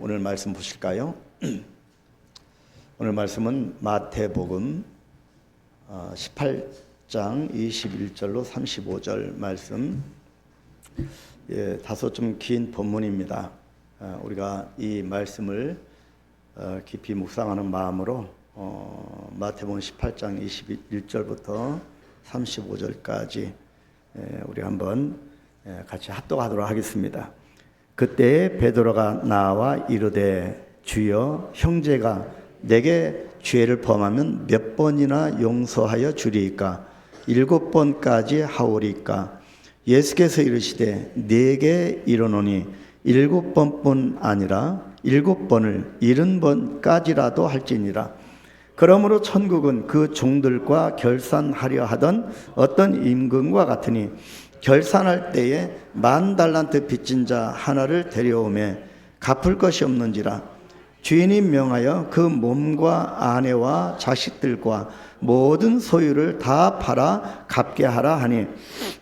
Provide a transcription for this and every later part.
오늘 말씀 보실까요? 오늘 말씀은 마태복음 18장 21절로 35절 말씀. 다소 좀 긴 본문입니다. 우리가 이 말씀을 깊이 묵상하는 마음으로 마태복음 18장 21절부터 35절까지 우리 한번 같이 합독하도록 하겠습니다. 그때 베드로가 나와 이르되 주여, 형제가 내게 죄를 범하면 몇 번이나 용서하여 주리이까? 7번까지 하오리이까? 예수께서 이르시되 내게 이르노니 7번뿐 아니라 7번을 70번까지라도 할지니라. 그러므로 천국은 그 종들과 결산하려 하던 어떤 임금과 같으니 결산할 때에 10,000달란트 빚진 자 하나를 데려오매 갚을 것이 없는지라. 주인이 명하여 그 몸과 아내와 자식들과 모든 소유를 다 팔아 갚게 하라 하니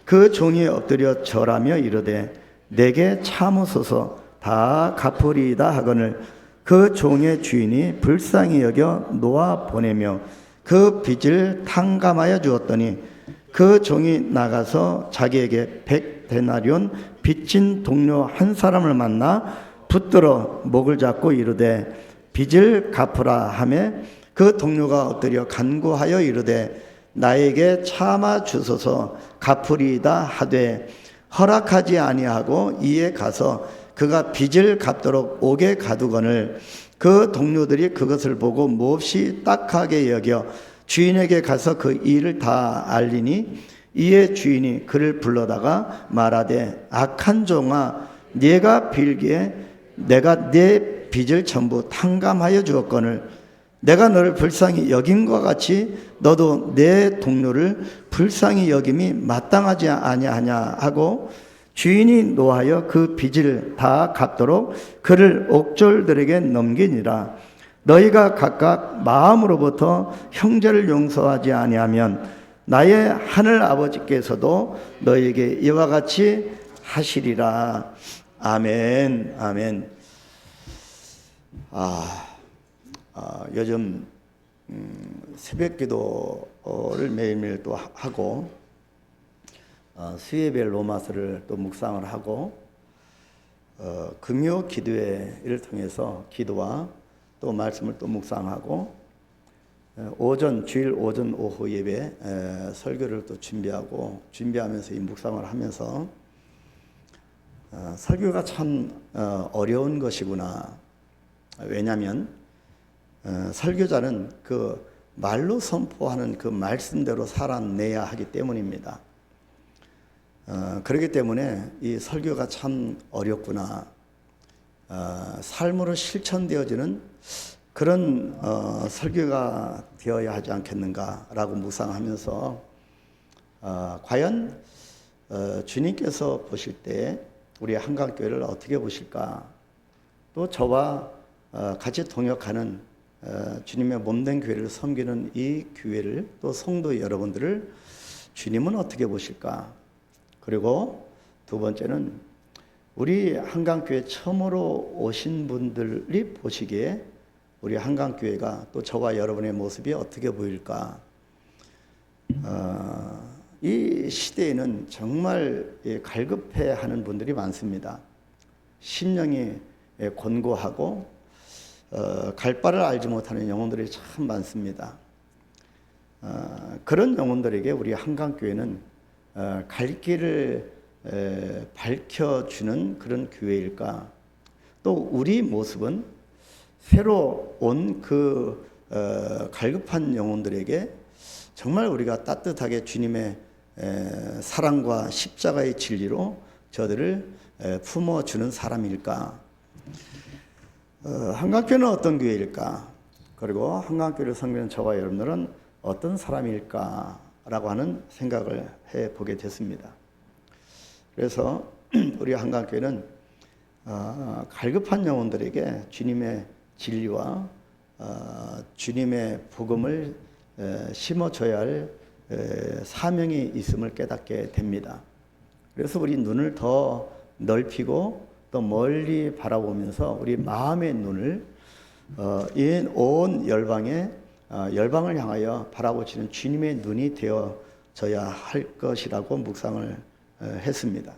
그 종이 엎드려 절하며 이르되 내게 참으소서, 다 갚으리이다 하거늘 그 종의 주인이 불쌍히 여겨 놓아 보내며 그 빚을 탕감하여 주었더니 그 종이 나가서 자기에게 100데나리온 빚진 동료 한 사람을 만나 붙들어 목을 잡고 이르되 빚을 갚으라 하매 그 동료가 엎드려 간구하여 이르되 나에게 참아 주소서, 갚으리이다 하되 허락하지 아니하고 이에 가서 그가 빚을 갚도록 옥에 가두거늘 그 동료들이 그것을 보고 몹시 딱하게 여겨 주인에게 가서 그 일을 다 알리니 이에 주인이 그를 불러다가 말하되 악한 종아, 네가 빌기에 내가 네 빚을 전부 탕감하여 주었거늘 내가 너를 불쌍히 여김과 같이 너도 내 동료를 불쌍히 여김이 마땅하지 아니하냐 하고 주인이 노하여 그 빚을 다 갚도록 그를 옥졸들에게 넘기니라. 너희가 각각 마음으로부터 형제를 용서하지 아니하면 나의 하늘 아버지께서도 너희에게 이와 같이 하시리라. 아멘. 아멘. 요즘 새벽 기도를 매일매일 또 하고 수요일 로마서를 또 묵상을 하고 금요 기도회를 통해서 기도와 또 말씀을 또 묵상하고 주일 오전 오후 예배 설교를 또 준비하면서 이 묵상을 하면서 설교가 참 어려운 것이구나. 왜냐하면 설교자는 그 말로 선포하는 그 말씀대로 살아내야 하기 때문입니다. 그렇기 때문에 이 설교가 참 어렵구나. 삶으로 실천되어지는 그런 설교가 되어야 하지 않겠는가라고 묵상하면서 과연 주님께서 보실 때 우리 한강교회를 어떻게 보실까? 또 저와 같이 동역하는 주님의 몸된 교회를 섬기는 이 교회를 또 성도 여러분들을 주님은 어떻게 보실까? 그리고 두 번째는 우리 한강교회 처음으로 오신 분들이 보시기에 우리 한강교회가 또 저와 여러분의 모습이 어떻게 보일까? 이 시대에는 정말 갈급해하는 분들이 많습니다. 심령이 곤고하고 갈 바를 알지 못하는 영혼들이 참 많습니다. 그런 영혼들에게 우리 한강교회는 갈 길을 밝혀주는 그런 교회일까? 또 우리 모습은 새로 온 그 갈급한 영혼들에게 정말 우리가 따뜻하게 주님의 사랑과 십자가의 진리로 저들을 품어주는 사람일까? 한강교회는 어떤 교회일까? 그리고 한강교회를 섬기는 저와 여러분들은 어떤 사람일까? 라고 하는 생각을 해보게 됐습니다. 그래서 우리 한강교회는 갈급한 영혼들에게 주님의 진리와 주님의 복음을 심어줘야 할 사명이 있음을 깨닫게 됩니다. 그래서 우리 눈을 더 넓히고 또 멀리 바라보면서 우리 마음의 눈을 이 온 열방을 향하여 바라보시는 주님의 눈이 되어져야 할 것이라고 묵상을 했습니다.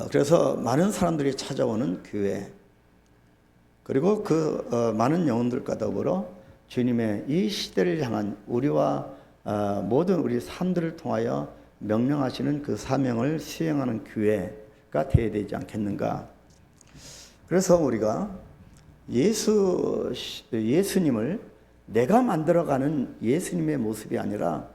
그래서 많은 사람들이 찾아오는 교회, 그리고 그 많은 영혼들과 더불어 주님의 이 시대를 향한 우리와 모든 우리 삶들을 통하여 명령하시는 그 사명을 수행하는 교회가 되어야 되지 않겠는가. 그래서 우리가 예수님을 내가 만들어가는 예수님의 모습이 아니라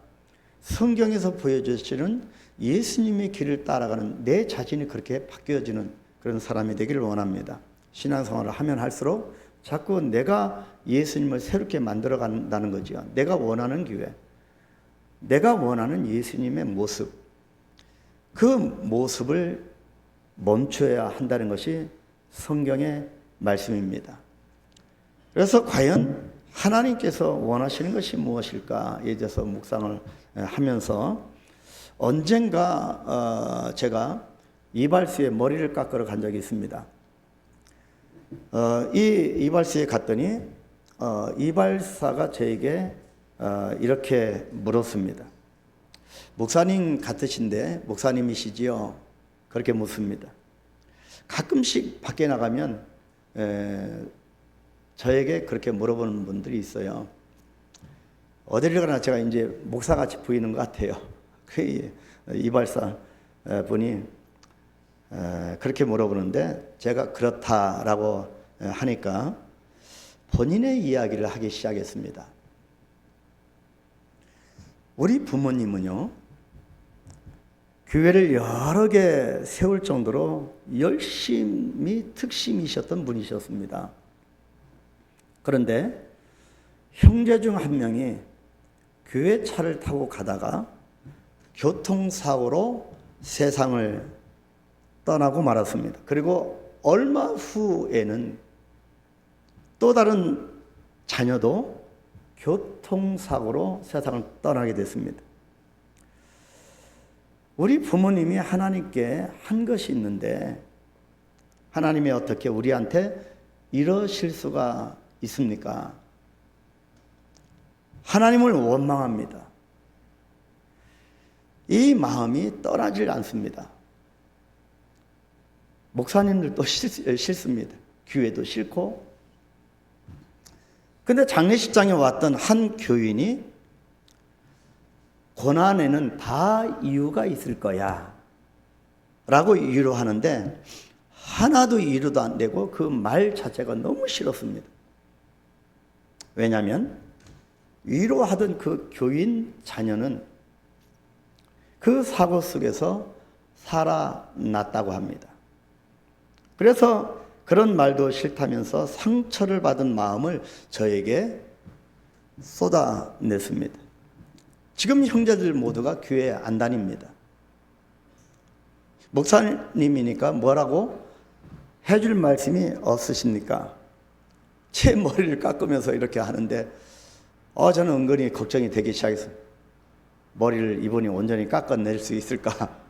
성경에서 보여주시는 예수님의 길을 따라가는 내 자신이 그렇게 바뀌어지는 그런 사람이 되기를 원합니다. 신앙생활을 하면 할수록 자꾸 내가 예수님을 새롭게 만들어 간다는 거죠. 내가 원하는 교회, 내가 원하는 예수님의 모습, 그 모습을 멈춰야 한다는 것이 성경의 말씀입니다. 그래서 과연 하나님께서 원하시는 것이 무엇일까에 대해서 묵상을 하면서 언젠가 제가 이발소에 머리를 깎으러 간 적이 있습니다. 이 이발소에 갔더니 이발사가 저에게 이렇게 물었습니다. 목사님 같으신데 목사님이시지요? 그렇게 묻습니다. 가끔씩 밖에 나가면 저에게 그렇게 물어보는 분들이 있어요. 어디를 가나 제가 이제 목사같이 보이는 것 같아요. 그 이발사 분이 그렇게 물어보는데 제가 그렇다라고 하니까 본인의 이야기를 하기 시작했습니다. 우리 부모님은요, 교회를 여러 개 세울 정도로 열심히 특심이셨던 분이셨습니다. 그런데 형제 중 한 명이 교회 차를 타고 가다가 교통사고로 세상을 떠나고 말았습니다. 그리고 얼마 후에는 또 다른 자녀도 교통사고로 세상을 떠나게 됐습니다. 우리 부모님이 하나님께 한 것이 있는데 하나님이 어떻게 우리한테 이러실 수가 있습니까? 하나님을 원망합니다. 이 마음이 떠나질 않습니다. 목사님들도 싫습니다. 교회도 싫고. 근데 장례식장에 왔던 한 교인이 고난에는 다 이유가 있을 거야 라고 위로하는데 하나도 이유도 안 되고 그 말 자체가 너무 싫었습니다. 왜냐하면 위로하던 그 교인 자녀는 그 사고 속에서 살아났다고 합니다. 그래서 그런 말도 싫다면서 상처를 받은 마음을 저에게 쏟아냈습니다. 지금 형제들 모두가 교회에 안 다닙니다. 목사님이니까 뭐라고 해줄 말씀이 없으십니까? 제 머리를 깎으면서 이렇게 하는데 저는 은근히 걱정이 되기 시작했어요. 머리를 이분이 온전히 깎아낼 수 있을까?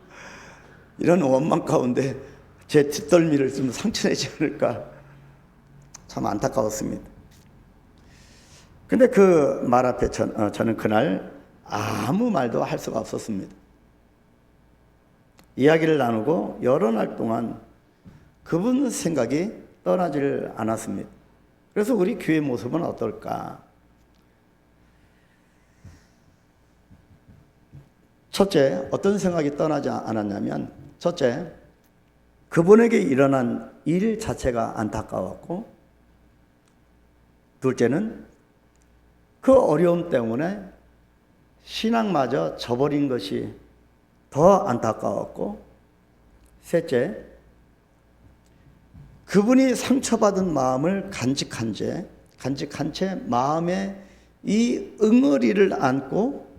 이런 원망 가운데 제 뒷덜미를 좀 상처내지 않을까? 참 안타까웠습니다. 근데 그 말 앞에 저는 그날 아무 말도 할 수가 없었습니다. 이야기를 나누고 여러 날 동안 그분 생각이 떠나질 않았습니다. 그래서 우리 교회 모습은 어떨까? 첫째, 어떤 생각이 떠나지 않았냐면, 첫째, 그분에게 일어난 일 자체가 안타까웠고, 둘째는 그 어려움 때문에 신앙마저 저버린 것이 더 안타까웠고, 셋째, 그분이 상처받은 마음을 간직한 채 마음에 이 응어리를 안고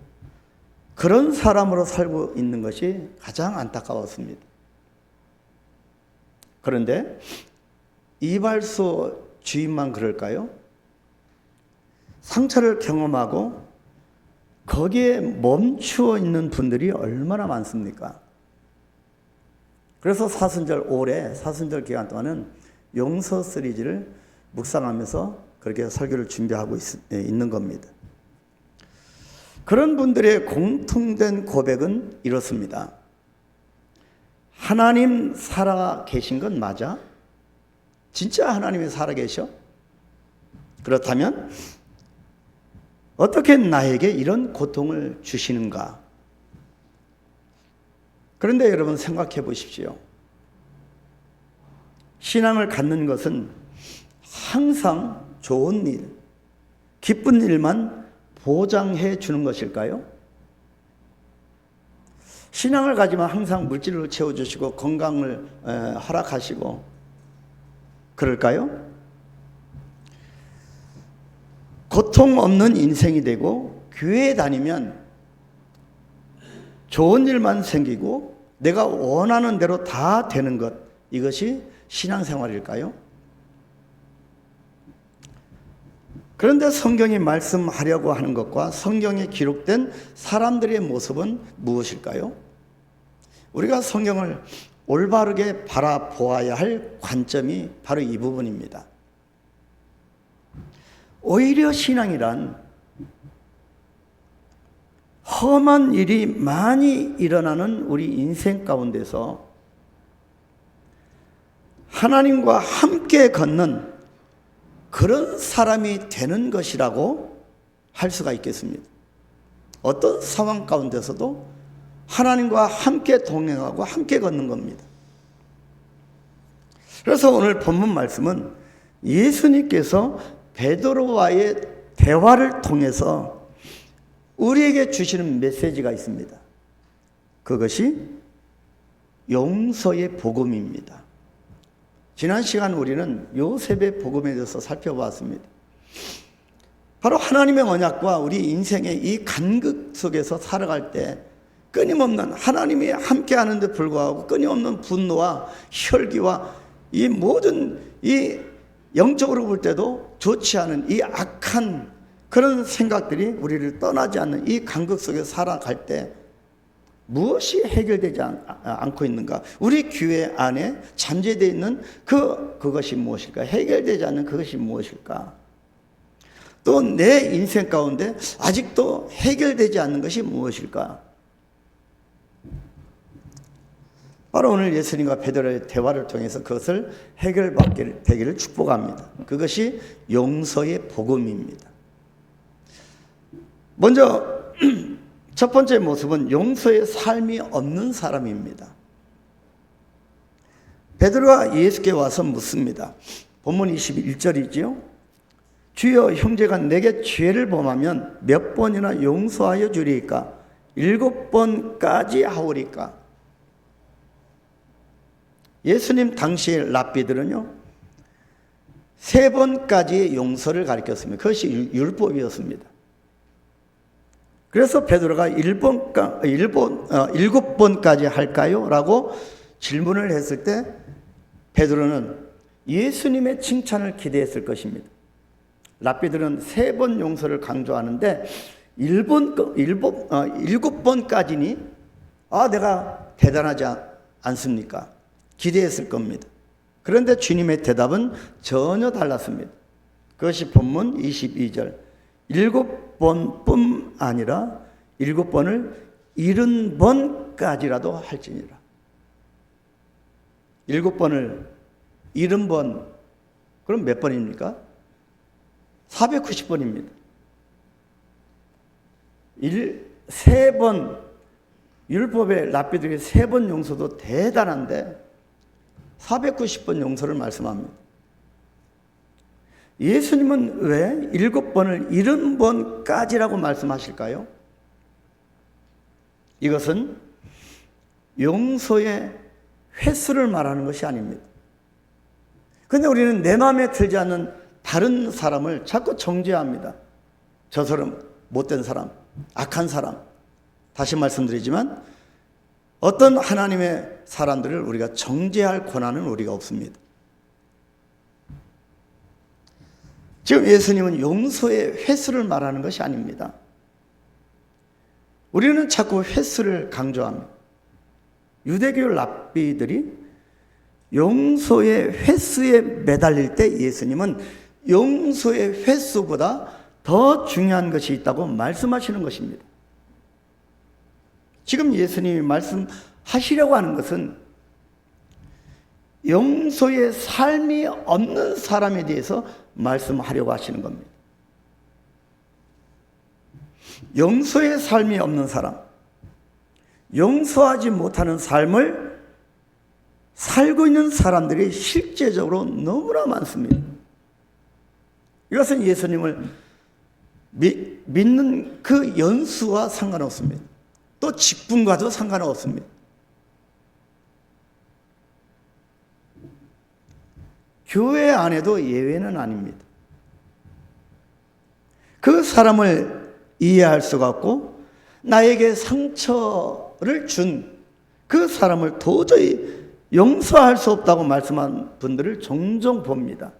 그런 사람으로 살고 있는 것이 가장 안타까웠습니다. 그런데 이발소 주인만 그럴까요? 상처를 경험하고 거기에 멈추어 있는 분들이 얼마나 많습니까? 그래서 올해 사순절 기간 동안은 용서 시리즈를 묵상하면서 그렇게 설교를 준비하고 있는 겁니다. 그런 분들의 공통된 고백은 이렇습니다. 하나님 살아 계신 건 맞아? 진짜 하나님이 살아 계셔? 그렇다면 어떻게 나에게 이런 고통을 주시는가? 그런데 여러분 생각해 보십시오. 신앙을 갖는 것은 항상 좋은 일, 기쁜 일만 보장해 주는 것일까요? 신앙을 가지면 항상 물질로 채워주시고 건강을 허락하시고 그럴까요? 고통 없는 인생이 되고 교회에 다니면 좋은 일만 생기고 내가 원하는 대로 다 되는 것, 이것이 신앙생활일까요? 그런데 성경이 말씀하려고 하는 것과 성경에 기록된 사람들의 모습은 무엇일까요? 우리가 성경을 올바르게 바라보아야 할 관점이 바로 이 부분입니다. 오히려 신앙이란 험한 일이 많이 일어나는 우리 인생 가운데서 하나님과 함께 걷는 그런 사람이 되는 것이라고 할 수가 있겠습니다. 어떤 상황 가운데서도 하나님과 함께 동행하고 함께 걷는 겁니다. 그래서 오늘 본문 말씀은 예수님께서 베드로와의 대화를 통해서 우리에게 주시는 메시지가 있습니다. 그것이 용서의 복음입니다. 지난 시간 우리는 요셉의 복음에 대해서 살펴보았습니다. 바로 하나님의 언약과 우리 인생의 이 간극 속에서 살아갈 때 끊임없는 하나님이 함께하는데 불구하고 끊임없는 분노와 혈기와 이 모든 이 영적으로 볼 때도 좋지 않은 이 악한 그런 생각들이 우리를 떠나지 않는 이 간극 속에서 살아갈 때 무엇이 해결되지 않고 있는가? 우리 교회 안에 잠재되어 있는 그것이 무엇일까? 해결되지 않는 그것이 무엇일까? 또 내 인생 가운데 아직도 해결되지 않는 것이 무엇일까? 바로 오늘 예수님과 베드로의 대화를 통해서 그것을 해결받게 되기를 축복합니다. 그것이 용서의 복음입니다. 먼저 첫 번째 모습은 용서의 삶이 없는 사람입니다. 베드로가 예수께 와서 묻습니다. 본문 21절이지요. 주여, 형제가 내게 죄를 범하면 몇 번이나 용서하여 주리이까? 7번까지 하오리까? 예수님 당시의 랍비들은요 3번까지 용서를 가르쳤습니다. 그것이 율법이었습니다. 그래서 베드로가 7번까지 할까요? 라고 질문을 했을 때 베드로는 예수님의 칭찬을 기대했을 것입니다. 랍비들은 3번 용서를 강조하는데 7번까지니 내가 대단하지 않습니까? 기대했을 겁니다. 그런데 주님의 대답은 전혀 달랐습니다. 그것이 본문 22절. 7번뿐 아니라 7번을 70번까지라도 할지니라. 7번을 70번, 그럼 몇 번입니까? 490번입니다. 3번, 율법의 랍비들에게 3번 용서도 대단한데 490번 용서를 말씀합니다. 예수님은 왜 7번을 70번까지라고 말씀하실까요? 이것은 용서의 횟수를 말하는 것이 아닙니다. 그런데 우리는 내 마음에 들지 않는 다른 사람을 자꾸 정죄합니다. 저 사람 못된 사람, 악한 사람. 다시 말씀드리지만 어떤 하나님의 사람들을 우리가 정죄할 권한은 우리가 없습니다. 지금 예수님은 용서의 횟수를 말하는 것이 아닙니다. 우리는 자꾸 횟수를 강조합니다. 유대교 랍비들이 용서의 횟수에 매달릴 때 예수님은 용서의 횟수보다 더 중요한 것이 있다고 말씀하시는 것입니다. 지금 예수님이 말씀하시려고 하는 것은 용서의 삶이 없는 사람에 대해서 말씀하려고 하시는 겁니다. 용서의 삶이 없는 사람, 용서하지 못하는 삶을 살고 있는 사람들이 실제적으로 너무나 많습니다. 이것은 예수님을 믿는 그 연수와 상관없습니다. 또 직분과도 상관없습니다. 교회 안에도 예외는 아닙니다. 그 사람을 이해할 수가 없고 나에게 상처를 준 그 사람을 도저히 용서할 수 없다고 말씀한 분들을 종종 봅니다.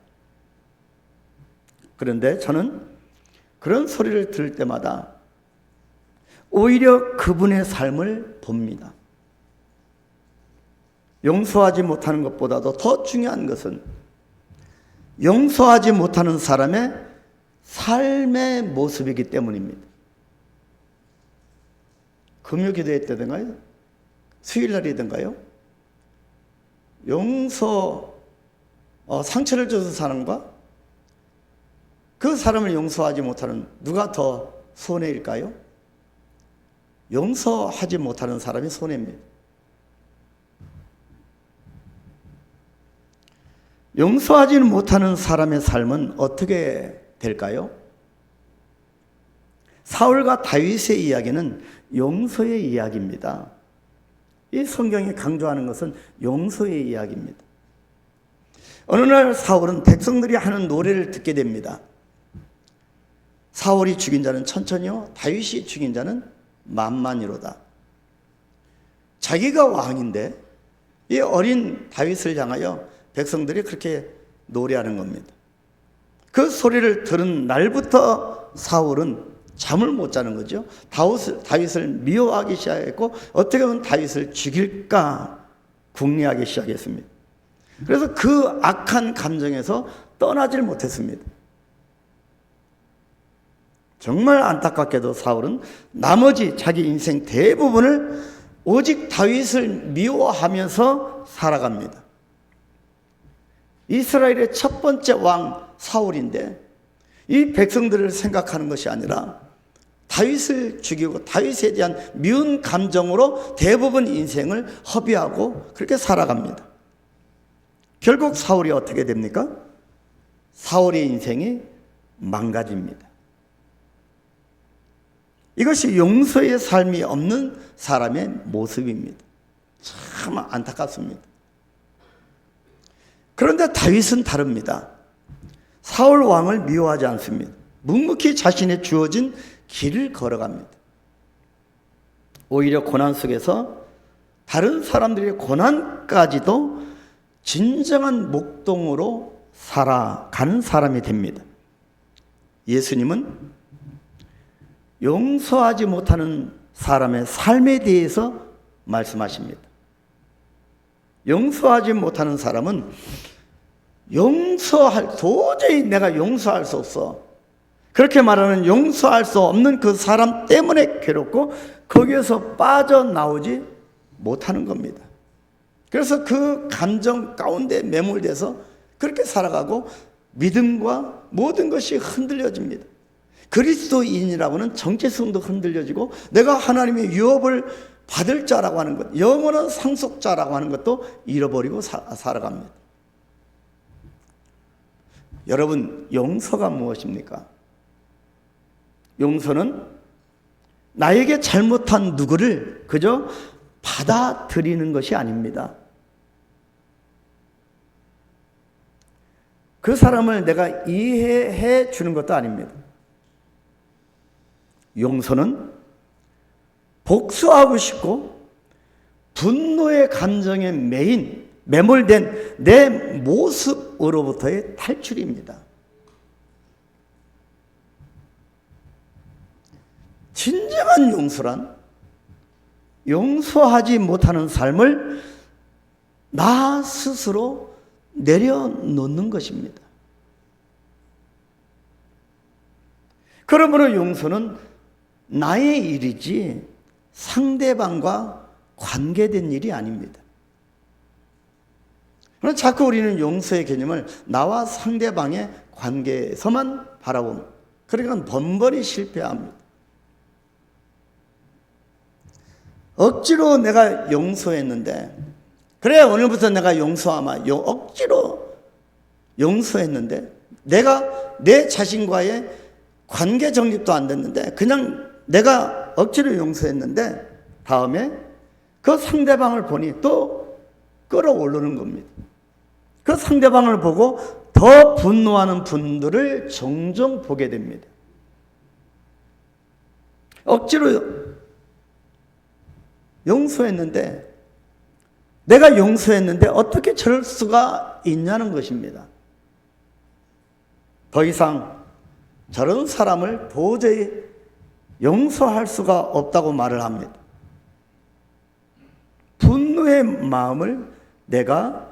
그런데 저는 그런 소리를 들을 때마다 오히려 그분의 삶을 봅니다. 용서하지 못하는 것보다도 더 중요한 것은 용서하지 못하는 사람의 삶의 모습이기 때문입니다. 금요기도회 때든가요? 수요일날이든가요? 상처를 줘서 사람과 그 사람을 용서하지 못하는 누가 더 손해일까요? 용서하지 못하는 사람이 손해입니다. 용서하지 못하는 사람의 삶은 어떻게 될까요? 사울과 다윗의 이야기는 용서의 이야기입니다. 이 성경이 강조하는 것은 용서의 이야기입니다. 어느 날 사울은 백성들이 하는 노래를 듣게 됩니다. 사울이 죽인 자는 천천히요, 다윗이 죽인 자는 만만이로다. 자기가 왕인데 이 어린 다윗을 향하여 백성들이 그렇게 노래하는 겁니다. 그 소리를 들은 날부터 사울은 잠을 못 자는 거죠. 다윗을 미워하기 시작했고 어떻게 보면 다윗을 죽일까 궁리하기 시작했습니다. 그래서 그 악한 감정에서 떠나질 못했습니다. 정말 안타깝게도 사울은 나머지 자기 인생 대부분을 오직 다윗을 미워하면서 살아갑니다. 이스라엘의 첫 번째 왕 사울인데 이 백성들을 생각하는 것이 아니라 다윗을 죽이고 다윗에 대한 미운 감정으로 대부분 인생을 허비하고 그렇게 살아갑니다. 결국 사울이 어떻게 됩니까? 사울의 인생이 망가집니다. 이것이 용서의 삶이 없는 사람의 모습입니다. 참 안타깝습니다. 그런데 다윗은 다릅니다. 사울 왕을 미워하지 않습니다. 묵묵히 자신의 주어진 길을 걸어갑니다. 오히려 고난 속에서 다른 사람들의 고난까지도 진정한 목동으로 살아가는 사람이 됩니다. 예수님은 용서하지 못하는 사람의 삶에 대해서 말씀하십니다. 용서하지 못하는 사람은 도저히 내가 용서할 수 없어. 그렇게 말하는 용서할 수 없는 그 사람 때문에 괴롭고 거기에서 빠져나오지 못하는 겁니다. 그래서 그 감정 가운데 매몰돼서 그렇게 살아가고 믿음과 모든 것이 흔들려집니다. 그리스도인이라고는 정체성도 흔들려지고 내가 하나님의 유업을 받을 자라고 하는 것, 영원한 상속자라고 하는 것도 잃어버리고 살아갑니다. 여러분, 용서가 무엇입니까? 용서는 나에게 잘못한 누구를 그저 받아들이는 것이 아닙니다. 그 사람을 내가 이해해 주는 것도 아닙니다. 용서는 복수하고 싶고 분노의 감정에 매몰된 내 모습으로부터의 탈출입니다. 진정한 용서란 용서하지 못하는 삶을 나 스스로 내려놓는 것입니다. 그러므로 용서는 나의 일이지 상대방과 관계된 일이 아닙니다. 그러나 자꾸 우리는 용서의 개념을 나와 상대방의 관계에서만 바라봅니다. 그러니까 번번이 실패합니다. 억지로 내가 용서했는데, 그래 오늘부터 내가 용서하마, 억지로 용서했는데 내가 내 자신과의 관계 정립도 안 됐는데 그냥 내가 억지로 용서했는데 다음에 그 상대방을 보니 또 끌어오르는 겁니다. 그 상대방을 보고 더 분노하는 분들을 종종 보게 됩니다. 억지로 용서했는데, 내가 용서했는데 어떻게 저럴 수가 있냐는 것입니다. 더 이상 저런 사람을 도저히 용서할 수가 없다고 말을 합니다. 분노의 마음을 내가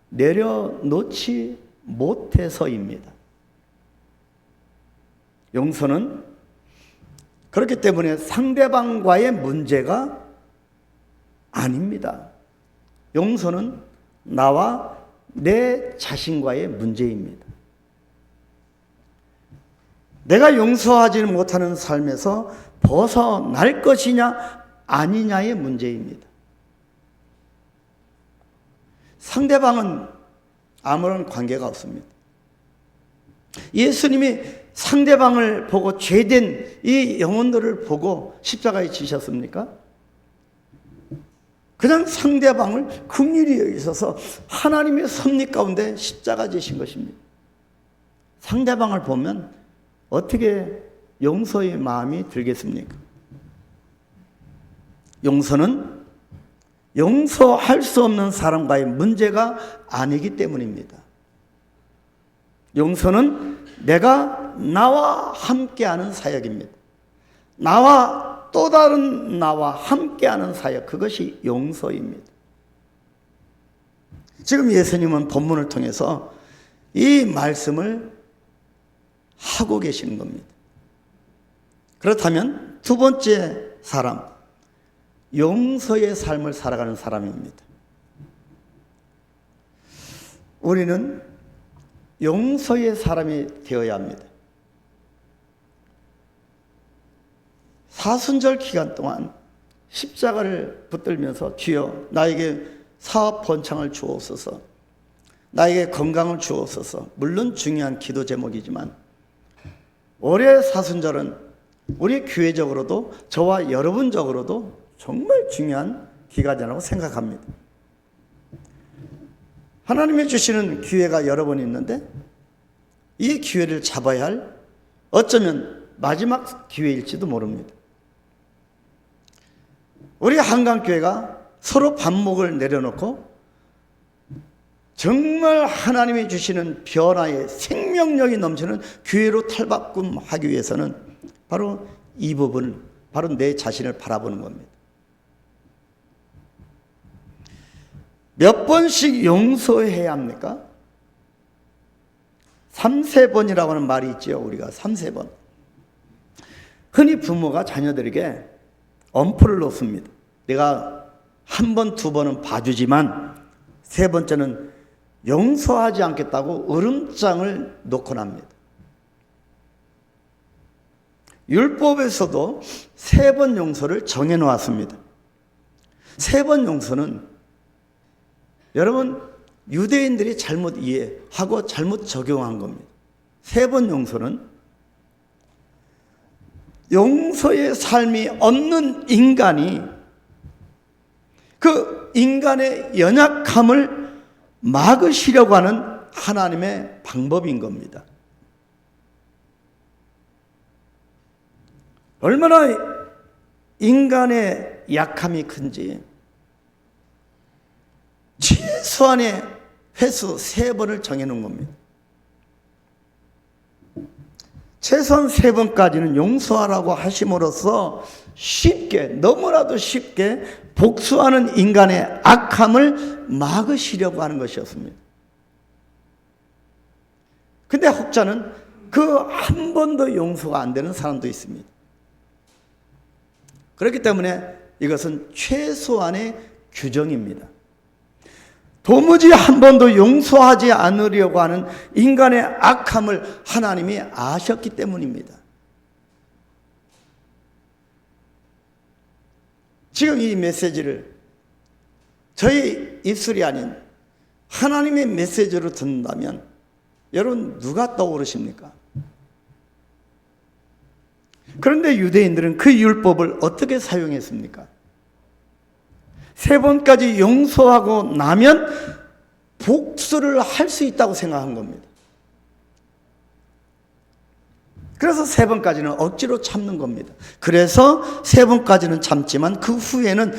내려놓지 못해서입니다. 용서는 그렇기 때문에 상대방과의 문제가 아닙니다. 용서는 나와 내 자신과의 문제입니다. 내가 용서하지 못하는 삶에서 벗어날 것이냐 아니냐의 문제입니다. 상대방은 아무런 관계가 없습니다. 예수님이 상대방을 보고 죄된 이 영혼들을 보고 십자가에 지셨습니까? 그냥 상대방을 긍휼히 여기셔서 하나님의 섭리 가운데 십자가 지신 것입니다. 상대방을 보면 어떻게 용서의 마음이 들겠습니까? 용서는 용서할 수 없는 사람과의 문제가 아니기 때문입니다. 용서는 내가 나와 함께하는 사역입니다. 나와 또 다른 나와 함께하는 사역, 그것이 용서입니다. 지금 예수님은 본문을 통해서 이 말씀을 하고 계시는 겁니다. 그렇다면 두 번째 사람, 용서의 삶을 살아가는 사람입니다. 우리는 용서의 사람이 되어야 합니다. 사순절 기간 동안 십자가를 붙들면서 주여 나에게 사업 번창을 주옵소서, 나에게 건강을 주옵소서, 물론 중요한 기도 제목이지만 올해 사순절은 우리 교회적으로도 저와 여러분적으로도 정말 중요한 기간이라고 생각합니다. 하나님이 주시는 기회가 여러 번 있는데 이 기회를 잡아야 할 어쩌면 마지막 기회일지도 모릅니다. 우리 한강교회가 서로 반목을 내려놓고 정말 하나님이 주시는 변화의 생명력이 넘치는 교회로 탈바꿈하기 위해서는 바로 이 부분, 바로 내 자신을 바라보는 겁니다. 몇 번씩 용서해야 합니까? 3-4번이라고 하는 말이 있죠. 우리가 3-4번. 흔히 부모가 자녀들에게 엄포를 놓습니다. 내가 1번, 2번은 봐주지만 3번째는 용서하지 않겠다고 으름장을 놓곤 합니다. 율법에서도 3번 용서를 정해놓았습니다. 3번 용서는 여러분 유대인들이 잘못 이해하고 잘못 적용한 겁니다. 3번 용서는 용서의 삶이 없는 인간이 그 인간의 연약함을 막으시려고 하는 하나님의 방법인 겁니다. 얼마나 인간의 약함이 큰지 최소한의 횟수 3번을 정해놓은 겁니다. 최소한 3번까지는 용서하라고 하심으로써 쉽게, 너무나도 쉽게 복수하는 인간의 악함을 막으시려고 하는 것이었습니다. 근데 혹자는 그 한 번도 용서가 안 되는 사람도 있습니다. 그렇기 때문에 이것은 최소한의 규정입니다. 도무지 한 번도 용서하지 않으려고 하는 인간의 악함을 하나님이 아셨기 때문입니다. 지금 이 메시지를 저희 입술이 아닌 하나님의 메시지로 듣는다면 여러분 누가 떠오르십니까? 그런데 유대인들은 그 율법을 어떻게 사용했습니까? 3번까지 용서하고 나면 복수를 할 수 있다고 생각한 겁니다. 그래서 3번까지는 억지로 참는 겁니다. 그래서 3번까지는 참지만 그 후에는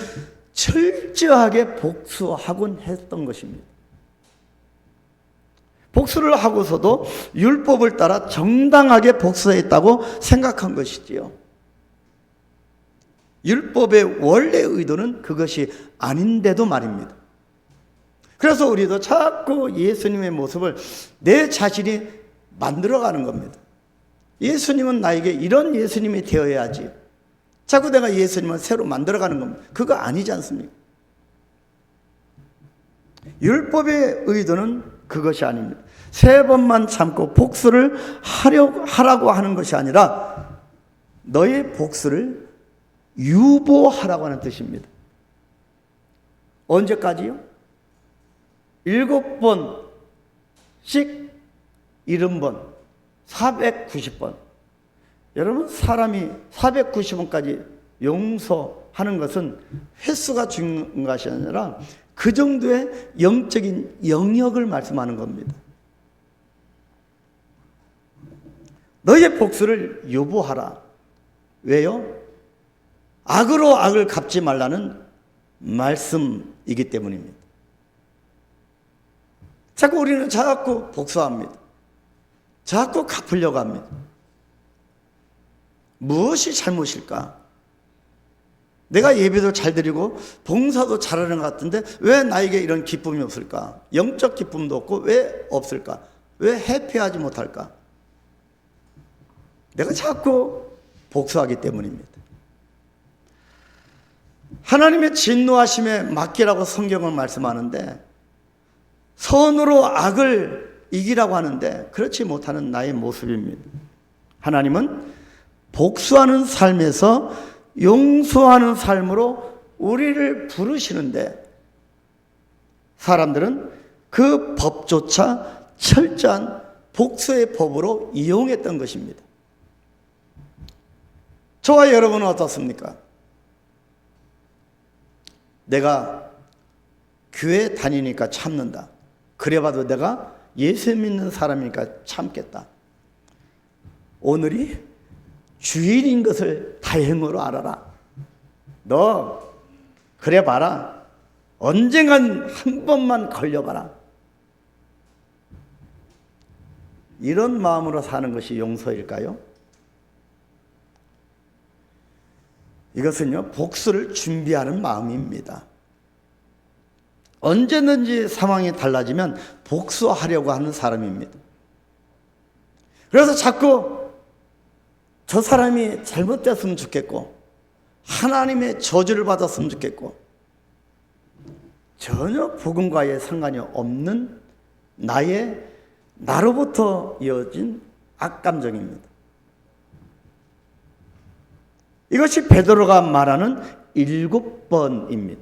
철저하게 복수하곤 했던 것입니다. 복수를 하고서도 율법을 따라 정당하게 복수했다고 생각한 것이지요. 율법의 원래 의도는 그것이 아닌데도 말입니다. 그래서 우리도 자꾸 예수님의 모습을 내 자신이 만들어가는 겁니다. 예수님은 나에게 이런 예수님이 되어야지. 자꾸 내가 예수님을 새로 만들어가는 겁니다. 그거 아니지 않습니까? 율법의 의도는 그것이 아닙니다. 3번만 참고 복수를 하라고 하는 것이 아니라 너의 복수를 유보하라고 하는 뜻입니다. 언제까지요? 7번씩 70번, 490번. 여러분, 사람이 490번까지 용서하는 것은 횟수가 중요한 것이 아니라 그 정도의 영적인 영역을 말씀하는 겁니다. 너의 복수를 유보하라. 왜요? 악으로 악을 갚지 말라는 말씀이기 때문입니다. 자꾸 우리는 자꾸 복수합니다. 자꾸 갚으려고 합니다. 무엇이 잘못일까? 내가 예배도 잘 드리고 봉사도 잘하는 것 같은데 왜 나에게 이런 기쁨이 없을까? 영적 기쁨도 없고 왜 없을까? 왜 해피하지 못할까? 내가 자꾸 복수하기 때문입니다. 하나님의 진노하심에 맡기라고 성경은 말씀하는데 선으로 악을 이기라고 하는데 그렇지 못하는 나의 모습입니다. 하나님은 복수하는 삶에서 용서하는 삶으로 우리를 부르시는데 사람들은 그 법조차 철저한 복수의 법으로 이용했던 것입니다. 저와 여러분은 어떻습니까? 내가 교회 다니니까 참는다. 그래봐도 내가 예수 믿는 사람이니까 참겠다. 오늘이 주일인 것을 다행으로 알아라. 너 그래봐라. 언젠간 한 번만 걸려봐라. 이런 마음으로 사는 것이 용서일까요? 이것은요, 복수를 준비하는 마음입니다. 언제든지 상황이 달라지면 복수하려고 하는 사람입니다. 그래서 자꾸 저 사람이 잘못됐으면 좋겠고 하나님의 저주를 받았으면 좋겠고 전혀 복음과의 상관이 없는 나로부터 이어진 악감정입니다. 이것이 베드로가 말하는 7번입니다.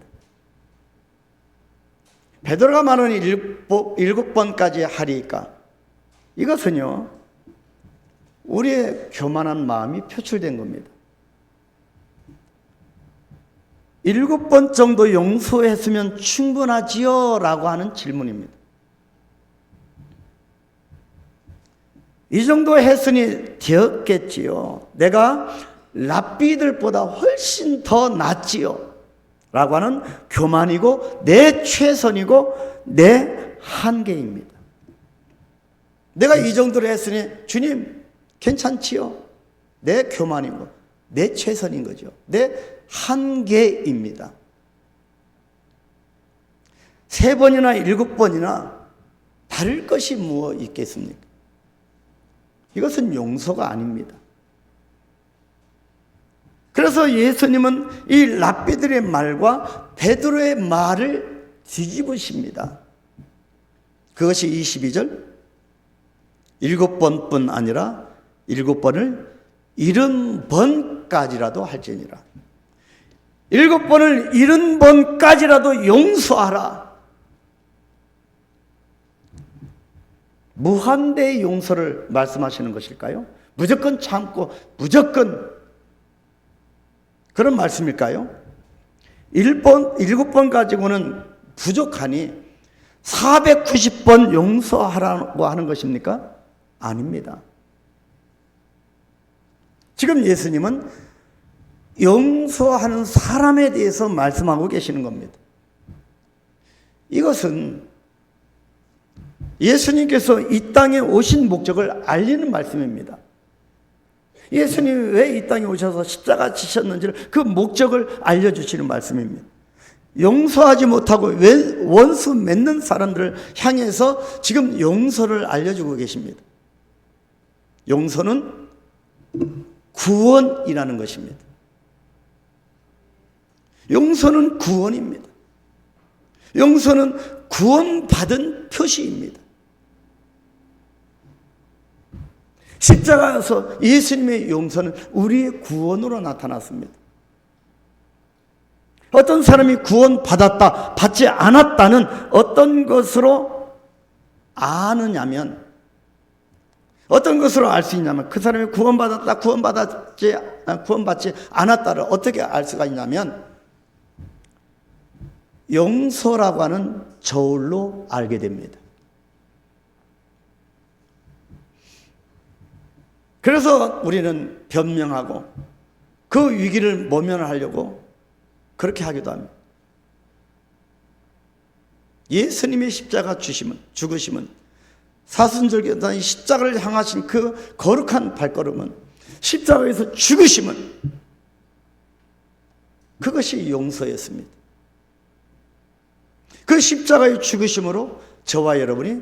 베드로가 말하는 7번까지 하리까 이것은요 우리의 교만한 마음이 표출된 겁니다. 7번 정도 용서했으면 충분하지요? 라고 하는 질문입니다. 이 정도 했으니 되었겠지요. 내가 랍비들보다 훨씬 더 낫지요. 라고 하는 교만이고 내 최선이고 내 한계입니다. 내가 이 정도로 했으니 주님 괜찮지요? 내 교만인 거, 내 최선인 거죠. 내 한계입니다. 3번이나 7번이나 다를 것이 무엇 있겠습니까? 이것은 용서가 아닙니다. 그래서 예수님은 이 랍비들의 말과 베드로의 말을 뒤집으십니다. 그것이 22절, 7번뿐 아니라 7번을 70번까지라도 할지니라. 7번을 70번까지라도 용서하라. 무한대의 용서를 말씀하시는 것일까요? 무조건 참고 무조건 그런 말씀일까요? 7번 가지고는 부족하니 490번 용서하라고 하는 것입니까? 아닙니다. 지금 예수님은 용서하는 사람에 대해서 말씀하고 계시는 겁니다. 이것은 예수님께서 이 땅에 오신 목적을 알리는 말씀입니다. 예수님이 왜 이 땅에 오셔서 십자가 지셨는지를 그 목적을 알려주시는 말씀입니다. 용서하지 못하고 원수 맺는 사람들을 향해서 지금 용서를 알려주고 계십니다. 용서는 구원이라는 것입니다. 용서는 구원입니다. 용서는 구원받은 표시입니다. 십자가에서 예수님의 용서는 우리의 구원으로 나타났습니다. 어떤 사람이 구원받았다, 받지 않았다는 어떤 것으로 아느냐면, 어떤 것으로 알 수 있냐면, 그 사람이 구원받았다, 구원받지 않았다를 어떻게 알 수가 있냐면, 용서라고 하는 저울로 알게 됩니다. 그래서 우리는 변명하고 그 위기를 모면하려고 그렇게 하기도 합니다. 예수님의 십자가 죽으심은 사순절기에 십자가를 향하신 그 거룩한 발걸음은, 십자가에서 죽으심은 그것이 용서였습니다. 그 십자가의 죽으심으로 저와 여러분이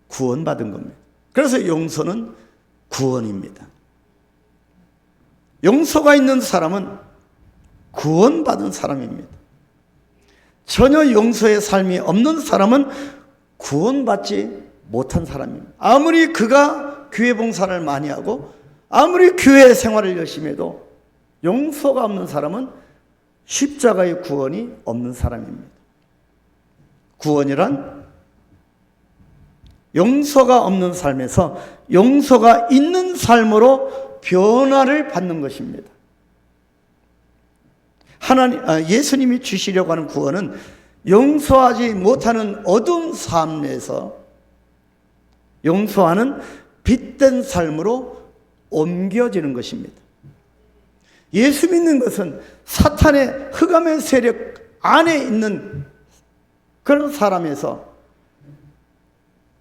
구원받은 겁니다. 그래서 용서는 구원입니다. 용서가 있는 사람은 구원받은 사람입니다. 전혀 용서의 삶이 없는 사람은 구원받지 못한 사람입니다. 아무리 그가 교회 봉사를 많이 하고 아무리 교회 생활을 열심히 해도 용서가 없는 사람은 십자가의 구원이 없는 사람입니다. 구원이란 용서가 없는 삶에서 용서가 있는 삶으로 변화를 받는 것입니다. 예수님이 주시려고 하는 구원은 용서하지 못하는 어두운 삶 내에서 용서하는 빛된 삶으로 옮겨지는 것입니다. 예수 믿는 것은 사탄의 흑암의 세력 안에 있는 그런 사람에서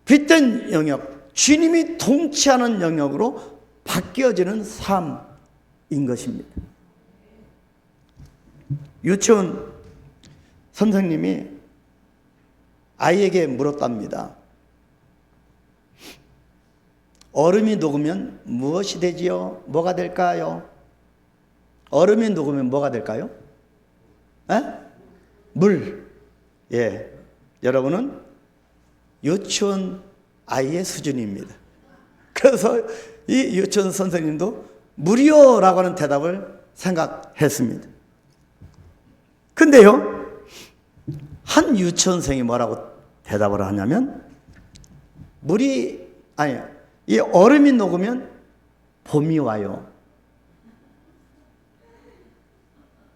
빛된 영역, 주님이 통치하는 영역으로 바뀌어지는 삶인 것입니다. 유치원 선생님이 아이에게 물었답니다. 얼음이 녹으면 무엇이 되지요? 뭐가 될까요? 얼음이 녹으면 뭐가 될까요? 물. 예. 여러분은 유치원 아이의 수준입니다. 그래서 이 유치원 선생님도 물이요라고 하는 대답을 생각했습니다. 근데요, 한 유치원생이 뭐라고 대답을 하냐면, 이 얼음이 녹으면 봄이 와요.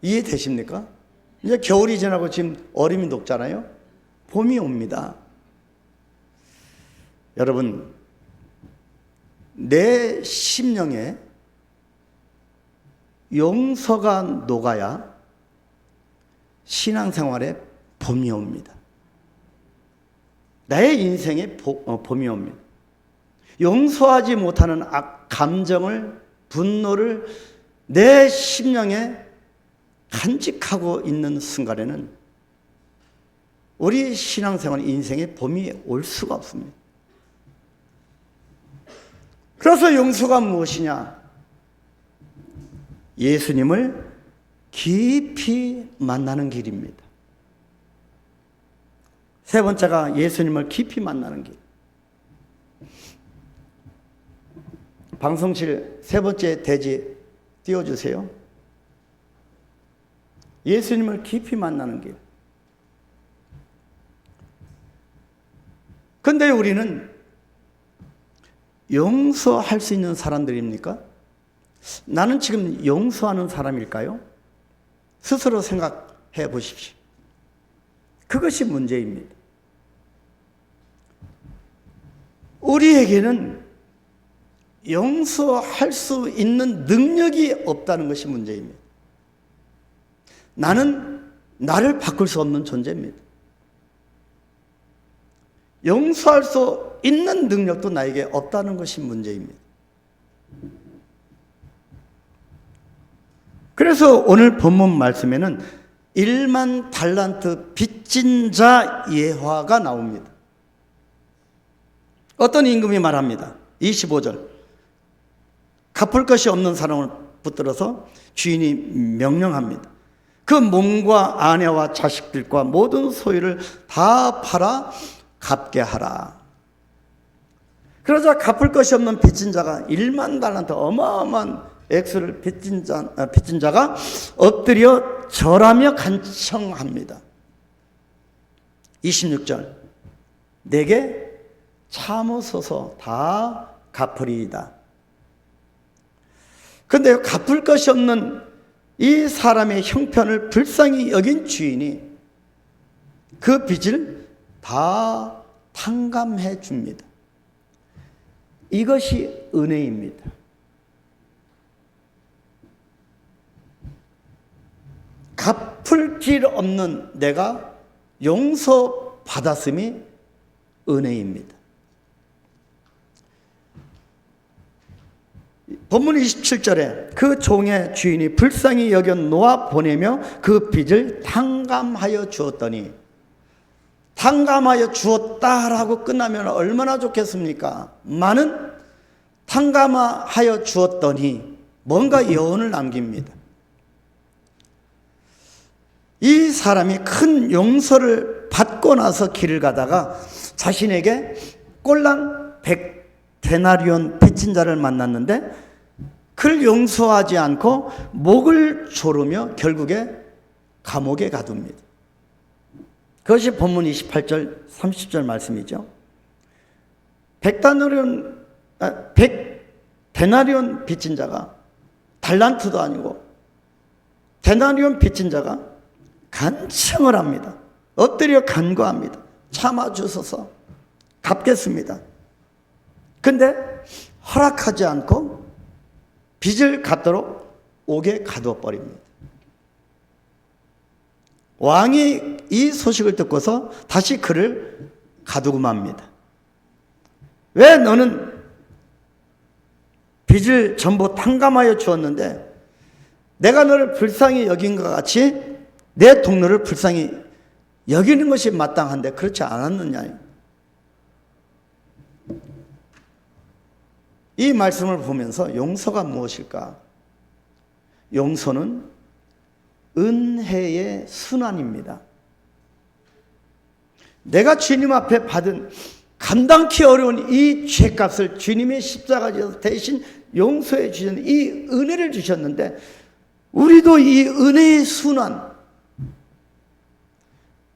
이해되십니까? 이제 겨울이 지나고 지금 얼음이 녹잖아요. 봄이 옵니다. 여러분, 내 심령에 용서가 녹아야 신앙생활에 봄이 옵니다. 나의 인생에 봄이 옵니다. 용서하지 못하는 감정을, 분노를 내 심령에 간직하고 있는 순간에는 우리 신앙생활 인생에 봄이 올 수가 없습니다. 그래서 용서가 무엇이냐? 예수님을 깊이 만나는 길입니다. 세 번째가 예수님을 깊이 만나는 길. 방송실 세 번째 대지 띄워주세요. 예수님을 깊이 만나는 길. 근데 우리는 용서할 수 있는 사람들입니까? 나는 지금 용서하는 사람일까요? 스스로 생각해 보십시오. 그것이 문제입니다. 우리에게는 용서할 수 있는 능력이 없다는 것이 문제입니다. 나는 나를 바꿀 수 없는 존재입니다. 용서할 수 있는 능력도 나에게 없다는 것이 문제입니다. 그래서 오늘 본문 말씀에는 1만 달란트 빚진 자 예화가 나옵니다. 어떤 임금이 말합니다. 25절. 갚을 것이 없는 사람을 붙들어서 주인이 명령합니다. 그 몸과 아내와 자식들과 모든 소유를 다 팔아 갚게 하라. 그러자 갚을 것이 없는 빚진 자가 1만 달란트 어마어마한 액수를 빚진 자가 엎드려 절하며 간청합니다. 26절. 내게 참으소서 다 갚으리이다. 그런데 갚을 것이 없는 이 사람의 형편을 불쌍히 여긴 주인이 그 빚을 다 탕감해 줍니다. 이것이 은혜입니다. 갚을 길 없는 내가 용서받았음이 은혜입니다. 본문 27절에 그 종의 주인이 불쌍히 여겨 놓아 보내며 그 빚을 탕감하여 주었더니, 탕감하여 주었다라고 끝나면 얼마나 좋겠습니까? 많은 탕감하여 주었더니 뭔가 여운을 남깁니다. 이 사람이 큰 용서를 받고 나서 길을 가다가 자신에게 꼴랑 100데나리온 빚진 자를 만났는데 그를 용서하지 않고 목을 조르며 결국에 감옥에 가둡니다. 그것이 본문 28절 30절 말씀이죠. 100데나리온 빚진 자가, 달란트도 아니고 데나리온 빚진 자가 간청을 합니다. 엎드려 간구합니다. 참아주소서, 갚겠습니다. 근데 허락하지 않고 빚을 갚도록 옥에 가둬버립니다. 왕이 이 소식을 듣고서 다시 그를 가두고 맙니다. 왜 너는 빚을 전부 탕감하여 주었는데 내가 너를 불쌍히 여긴 것 같이 내 동료를 불쌍히 여기는 것이 마땅한데 그렇지 않았느냐. 이 말씀을 보면서 용서가 무엇일까? 용서는 은혜의 순환입니다. 내가 주님 앞에 받은 감당키 어려운 이 죄값을 주님의 십자가에서 대신 용서해 주신 이 은혜를 주셨는데, 우리도 이 은혜의 순환,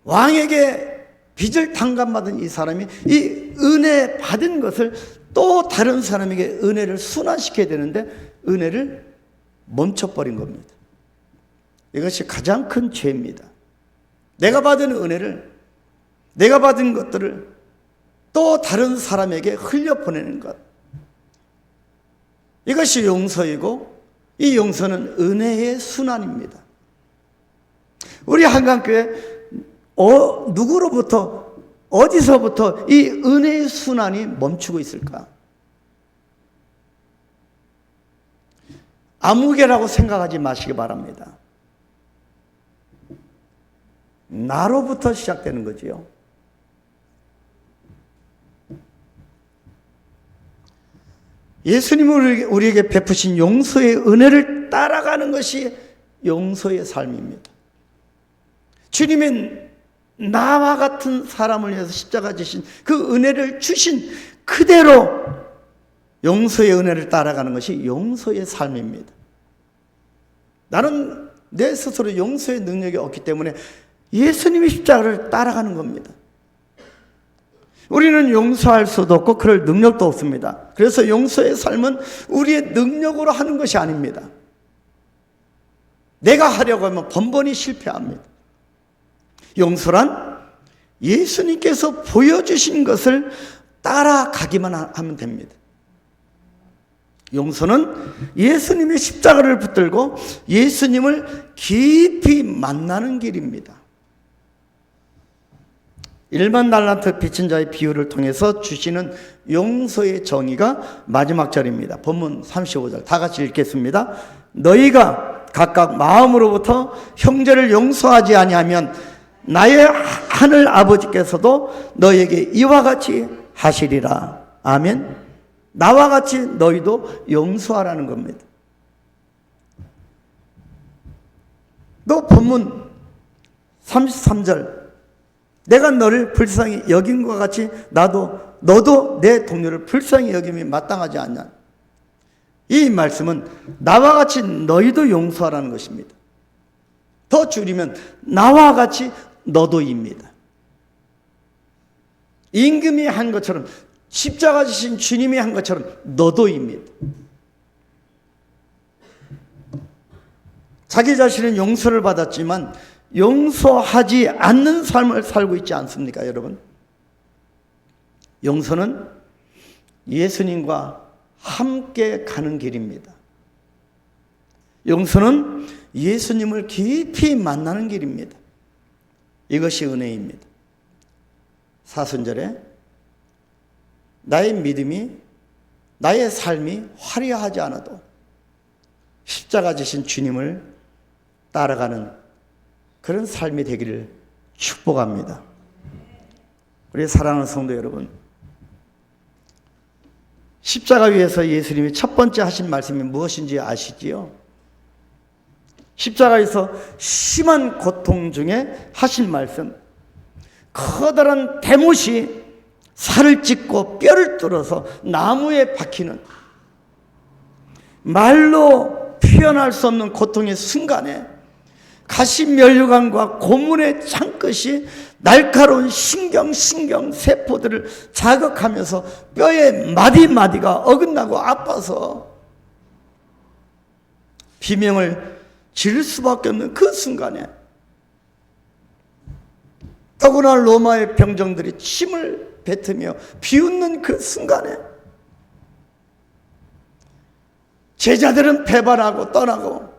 왕에게 빚을 탕감받은 이 사람이 이 은혜 받은 것을 또 다른 사람에게 은혜를 순환시켜야 되는데 은혜를 멈춰버린 겁니다. 이것이 가장 큰 죄입니다. 내가 받은 은혜를, 내가 받은 것들을 또 다른 사람에게 흘려보내는 것, 이것이 용서이고 이 용서는 은혜의 순환입니다. 우리 한강교회 누구로부터, 어디서부터 이 은혜의 순환이 멈추고 있을까? 아무개라고 생각하지 마시기 바랍니다. 나로부터 시작되는 거지요. 예수님이 우리에게 베푸신 용서의 은혜를 따라가는 것이 용서의 삶입니다. 주님은 나와 같은 사람을 위해서 십자가 지신 그 은혜를 주신 그대로 용서의 은혜를 따라가는 것이 용서의 삶입니다. 나는 내 스스로 용서의 능력이 없기 때문에 예수님의 십자가를 따라가는 겁니다. 우리는 용서할 수도 없고 그럴 능력도 없습니다. 그래서 용서의 삶은 우리의 능력으로 하는 것이 아닙니다. 내가 하려고 하면 번번이 실패합니다. 용서란 예수님께서 보여주신 것을 따라가기만 하면 됩니다. 용서는 예수님의 십자가를 붙들고 예수님을 깊이 만나는 길입니다. 1만 달란트 빚진 자의 비유를 통해서 주시는 용서의 정의가 마지막 절입니다. 본문 35절 다 같이 읽겠습니다. 너희가 각각 마음으로부터 형제를 용서하지 아니하면 나의 하늘 아버지께서도 너희에게 이와 같이 하시리라. 아멘. 나와 같이 너희도 용서하라는 겁니다. 또 본문 33절 내가 너를 불쌍히 여긴 것 같이 너도 내 동료를 불쌍히 여김이 마땅하지 않냐. 이 말씀은 나와 같이 너희도 용서하라는 것입니다. 더 줄이면 나와 같이 너도입니다. 임금이 한 것처럼 십자가 지신 주님이 한 것처럼 너도입니다. 자기 자신은 용서를 받았지만 용서하지 않는 삶을 살고 있지 않습니까, 여러분? 용서는 예수님과 함께 가는 길입니다. 용서는 예수님을 깊이 만나는 길입니다. 이것이 은혜입니다. 사순절에 나의 믿음이, 나의 삶이 화려하지 않아도 십자가 지신 주님을 따라가는 그런 삶이 되기를 축복합니다. 우리 사랑하는 성도 여러분, 십자가 위에서 예수님이 첫 번째 하신 말씀이 무엇인지 아시지요? 십자가에서 심한 고통 중에 하신 말씀, 커다란 대못이 살을 찢고 뼈를 뚫어서 나무에 박히는 말로 표현할 수 없는 고통의 순간에 가시면류관과 고문의 창끝이 날카로운 신경 세포들을 자극하면서 뼈의 마디마디가 어긋나고 아파서 비명을 지를 수밖에 없는 그 순간에, 더구나 로마의 병정들이 침을 뱉으며 비웃는 그 순간에 제자들은 배반하고 떠나고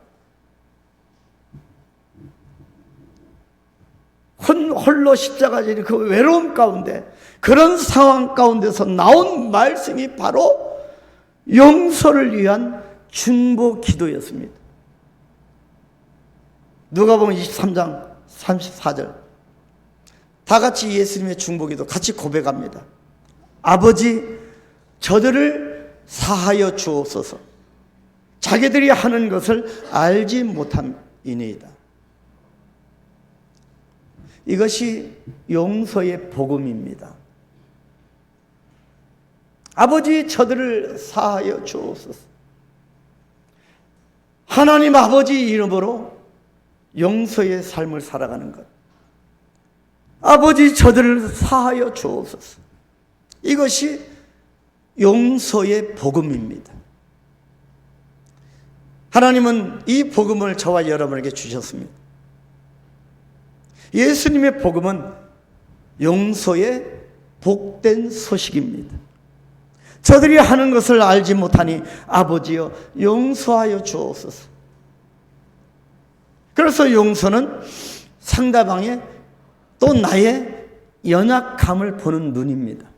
홀로 십자가 지는 그 외로움 가운데, 그런 상황 가운데서 나온 말씀이 바로 용서를 위한 중보 기도였습니다. 누가복음 23장 34절 다 같이 예수님의 중보기도 같이 고백합니다. 아버지, 저들을 사하여 주옵소서. 자기들이 하는 것을 알지 못함이니이다. 이것이 용서의 복음입니다. 아버지, 저들을 사하여 주옵소서. 하나님 아버지 이름으로 용서의 삶을 살아가는 것. 아버지, 저들을 사하여 주옵소서. 이것이 용서의 복음입니다. 하나님은 이 복음을 저와 여러분에게 주셨습니다. 예수님의 복음은 용서의 복된 소식입니다. 저들이 하는 것을 알지 못하니 아버지여 용서하여 주옵소서. 그래서 용서는 상대방의 또 나의 연약함을 보는 눈입니다.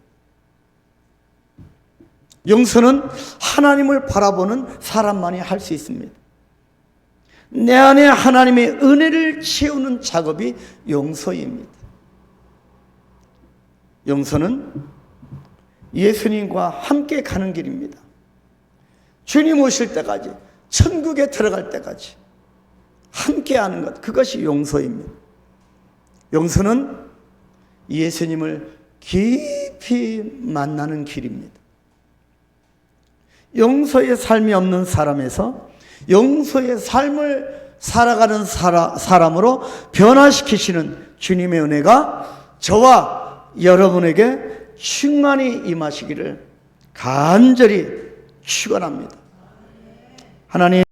용서는 하나님을 바라보는 사람만이 할 수 있습니다. 내 안에 하나님의 은혜를 채우는 작업이 용서입니다. 용서는 예수님과 함께 가는 길입니다. 주님 오실 때까지, 천국에 들어갈 때까지 함께 하는 것, 그것이 용서입니다. 용서는 예수님을 깊이 만나는 길입니다. 용서의 삶이 없는 사람에서 용서의 삶을 살아가는 사람으로 변화시키시는 주님의 은혜가 저와 여러분에게 충만히 임하시기를 간절히 축원합니다. 하나님